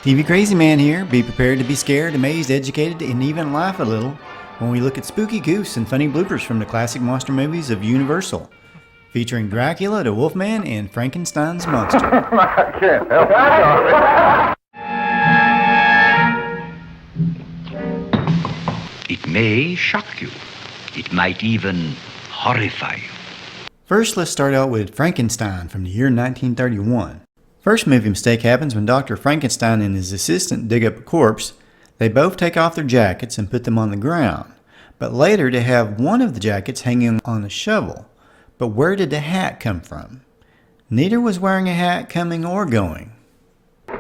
TV Crazy Man here. Be prepared to be scared, amazed, educated, and even laugh a little when we look at spooky goofs and funny bloopers from the classic monster movies of Universal, featuring Dracula, the Wolfman, and Frankenstein's monster. I can't help it. It may shock you. It might even horrify you. First, let's start out with Frankenstein from the year 1931. First movie mistake happens when Dr. Frankenstein and his assistant dig up a corpse. They both take off their jackets and put them on the ground. But later they have one of the jackets hanging on a shovel. But where did the hat come from? Neither was wearing a hat coming or going. It's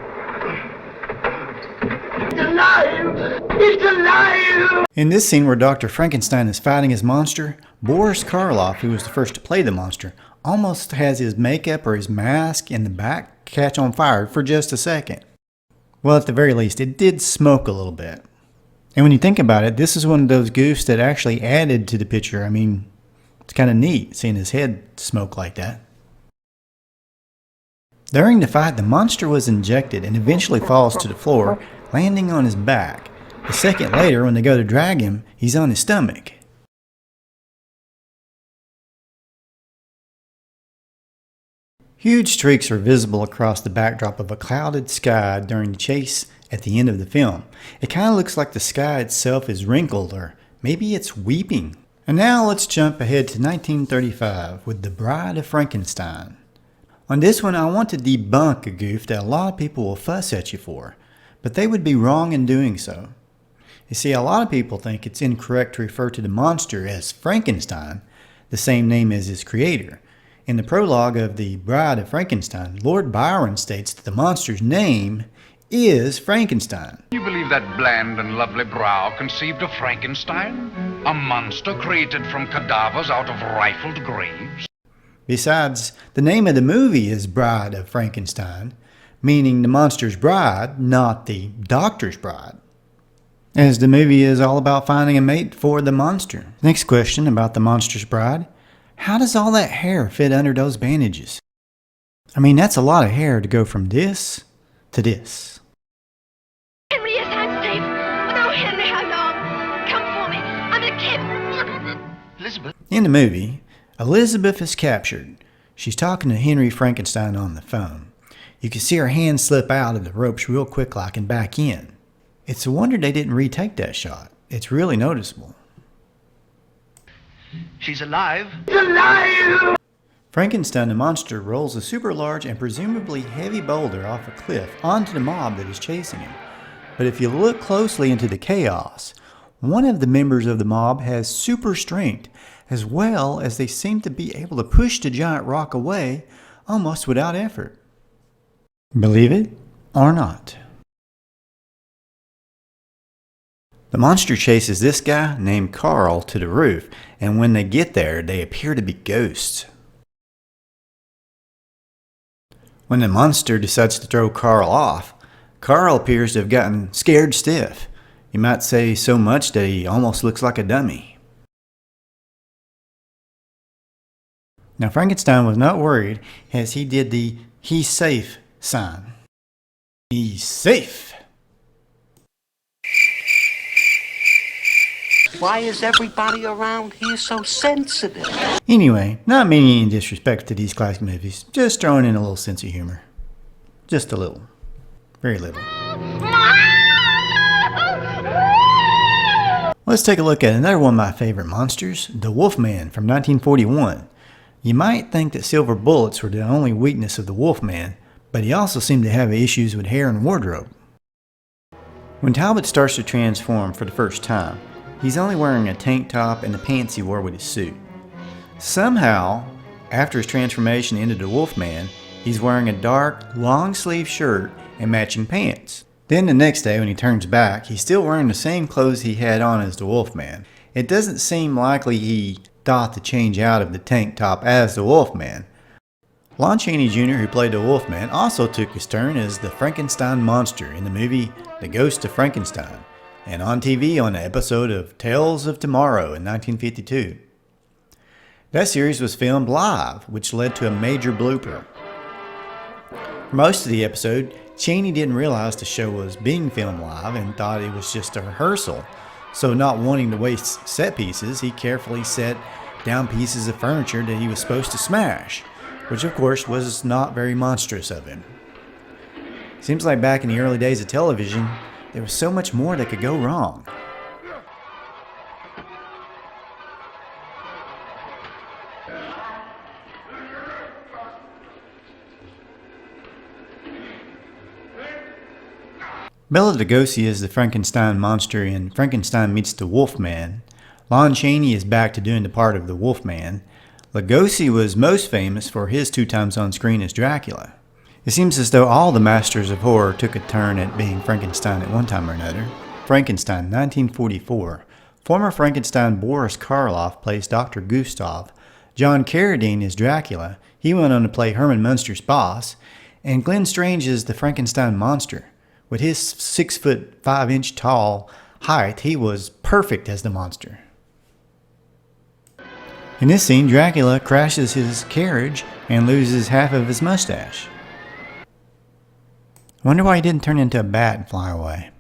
alive! It's alive! In this scene where Dr. Frankenstein is fighting his monster, Boris Karloff, who was the first to play the monster, almost has his makeup or his mask in the back catch on fire for just a second. Well, at the very least, it did smoke a little bit. And when you think about it, this is one of those goofs that actually added to the picture. I mean, it's kind of neat seeing his head smoke like that. During the fight, the monster was injected and eventually falls to the floor, landing on his back. A second later, when they go to drag him, he's on his stomach. Huge streaks are visible across the backdrop of a clouded sky during the chase at the end of the film. It kind of looks like the sky itself is wrinkled, or maybe it's weeping. And now let's jump ahead to 1935 with The Bride of Frankenstein. On this one, I want to debunk a goof that a lot of people will fuss at you for, but they would be wrong in doing so. You see, a lot of people think it's incorrect to refer to the monster as Frankenstein, the same name as his creator. In the prologue of The Bride of Frankenstein, Lord Byron states that the monster's name is Frankenstein. You believe that bland and lovely brow conceived of Frankenstein? A monster created from cadavers out of rifled graves? Besides, the name of the movie is Bride of Frankenstein, meaning the monster's bride, not the doctor's bride, as the movie is all about finding a mate for the monster. Next question about the monster's bride. How does all that hair fit under those bandages? I mean, that's a lot of hair to go from this to this. Henry, yes, I'm Steve. Oh, Henry, how long? Come for me. I'm a kid. Elizabeth? In the movie, Elizabeth is captured. She's talking to Henry Frankenstein on the phone. You can see her hand slip out of the ropes real quick like and back in. It's a wonder they didn't retake that shot. It's really noticeable. She's alive. It's alive! Frankenstein the monster rolls a super large and presumably heavy boulder off a cliff onto the mob that is chasing him. But if you look closely into the chaos, one of the members of the mob has super strength, as well as they seem to be able to push the giant rock away almost without effort. Believe it or not. The monster chases this guy named Carl to the roof, and when they get there, they appear to be ghosts. When the monster decides to throw Carl off, Carl appears to have gotten scared stiff. You might say so much that he almost looks like a dummy. Now Frankenstein was not worried as he did the "he's safe" sign. He's safe! Why is everybody around here so sensitive? Anyway, not meaning any disrespect to these classic movies, just throwing in a little sense of humor. Just a little. Very little. Let's take a look at another one of my favorite monsters, the Wolfman from 1941. You might think that silver bullets were the only weakness of the Wolfman, but he also seemed to have issues with hair and wardrobe. When Talbot starts to transform for the first time, he's only wearing a tank top and the pants he wore with his suit. Somehow, after his transformation into the Wolfman, he's wearing a dark, long-sleeve shirt and matching pants. Then the next day when he turns back, he's still wearing the same clothes he had on as the Wolfman. It doesn't seem likely he thought to change out of the tank top as the Wolfman. Lon Chaney Jr., who played the Wolfman, also took his turn as the Frankenstein monster in the movie The Ghost of Frankenstein, and on TV on an episode of Tales of Tomorrow in 1952. That series was filmed live, which led to a major blooper. For most of the episode, Chaney didn't realize the show was being filmed live and thought it was just a rehearsal. So not wanting to waste set pieces, he carefully set down pieces of furniture that he was supposed to smash, which of course was not very monstrous of him. Seems like back in the early days of television, there was so much more that could go wrong. Bela Legosi is the Frankenstein monster in Frankenstein Meets the Wolfman. Lon Chaney is back to doing the part of the Wolfman. Legosi was most famous for his 2 times on screen as Dracula. It seems as though all the masters of horror took a turn at being Frankenstein at one time or another. Frankenstein, 1944. Former Frankenstein Boris Karloff plays Dr. Gustav. John Carradine is Dracula. He went on to play Herman Munster's boss. And Glenn Strange is the Frankenstein monster. With his 6'5" tall height, he was perfect as the monster. In this scene, Dracula crashes his carriage and loses half of his mustache. Wonder why he didn't turn into a bat and fly away.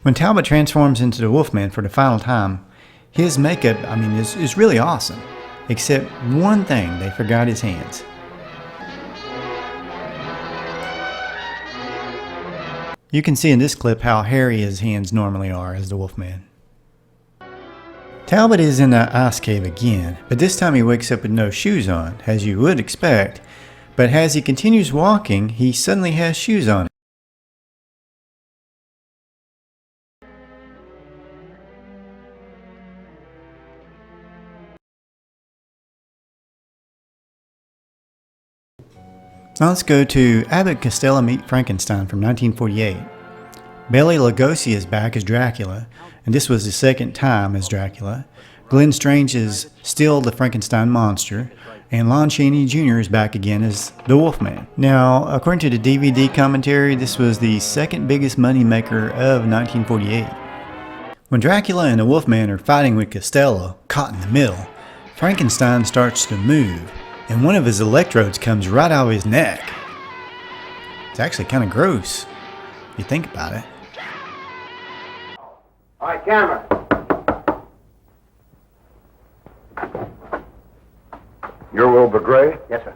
When Talbot transforms into the Wolfman for the final time, his makeup, is really awesome. Except one thing, they forgot his hands. You can see in this clip how hairy his hands normally are as the Wolfman. Talbot is in the ice cave again, but this time he wakes up with no shoes on, as you would expect. But as he continues walking, he suddenly has shoes on. Now let's go to Abbott and Costello Meet Frankenstein from 1948. Bela Legosi is back as Dracula, and this was the second time as Dracula. Glenn Strange is still the Frankenstein monster, and Lon Chaney Jr. is back again as the Wolfman. Now, according to the DVD commentary, this was the second biggest moneymaker of 1948. When Dracula and the Wolfman are fighting with Costello, caught in the middle, Frankenstein starts to move, and one of his electrodes comes right out of his neck. It's actually kind of gross, if you think about it. All right, camera. You're Wilbur Gray? Yes, sir.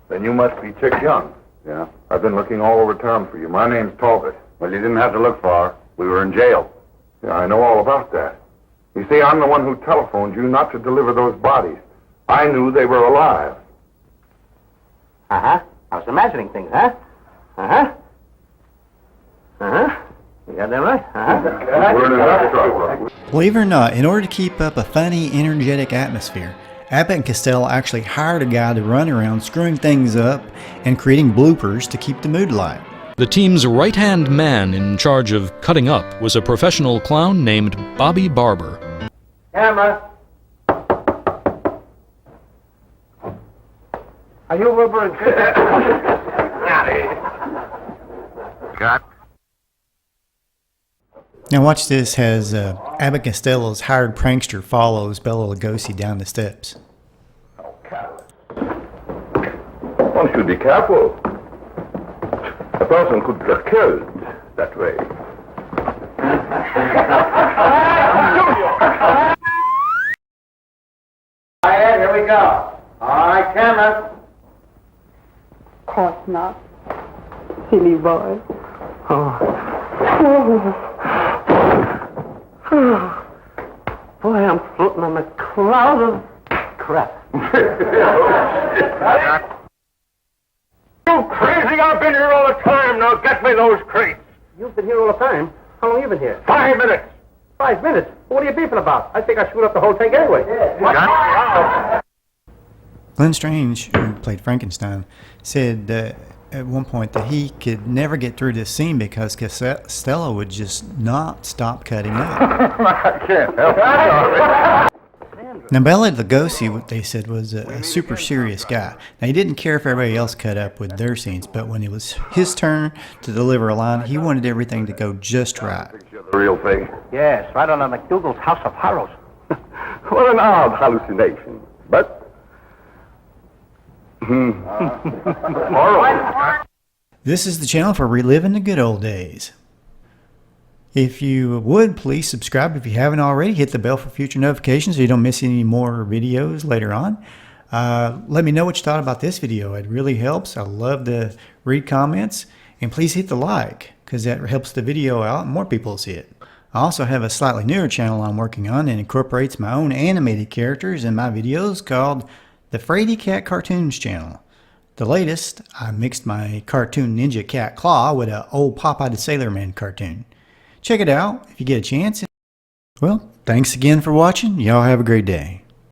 Then you must be Chick Young. Yeah? I've been looking all over town for you. My name's Talbot. Well, you didn't have to look far. We were in jail. Yeah, I know all about that. You see, I'm the one who telephoned you not to deliver those bodies. I knew they were alive. Uh-huh. I was imagining things, huh? Uh-huh. Uh-huh. You got that right? Uh-huh. We're in enough trouble. Believe it or not, in order to keep up a funny, energetic atmosphere, Abbott and Costello actually hired a guy to run around screwing things up and creating bloopers to keep the mood light. The team's right-hand man in charge of cutting up was a professional clown named Bobby Barber. Camera. Are you Wilbur and Cut. Now watch this as Abbott Costello's hired prankster follows Bela Legosi down the steps. One should be careful. A person could get killed that way. All right, here we go. All right, camera. Of course not. Silly boy. Boy, I'm floating on a cloud of crap. You crazy! I've been here all the time. Now get me those crates. You've been here all the time. How long have you been here? 5 minutes. 5 minutes? What are you beefing about? I think I screwed up the whole thing anyway. Glenn Strange, who played Frankenstein, said at one point that he could never get through this scene because Costello would just not stop cutting up. I can't help it. Now, Bela Legosi, what they said, was a super serious guy. Now, he didn't care if everybody else cut up with their scenes, but when it was his turn to deliver a line, he wanted everything to go just right. The real thing. Yes, right on McDougal's House of Horrors. What an odd hallucination. But... Horrible. This is the channel for reliving the good old days. If you would, please subscribe if you haven't already. Hit the bell for future notifications so you don't miss any more videos later on. Let me know what you thought about this video. It really helps. I love to read comments. And please hit the like, because that helps the video out and more people will see it. I also have a slightly newer channel I'm working on and incorporates my own animated characters in my videos called the Frady Cat Cartoons channel. The latest, I mixed my cartoon Ninja Cat Claw with an old Popeye the Sailor Man cartoon. Check it out if you get a chance. Well, thanks again for watching. Y'all have a great day.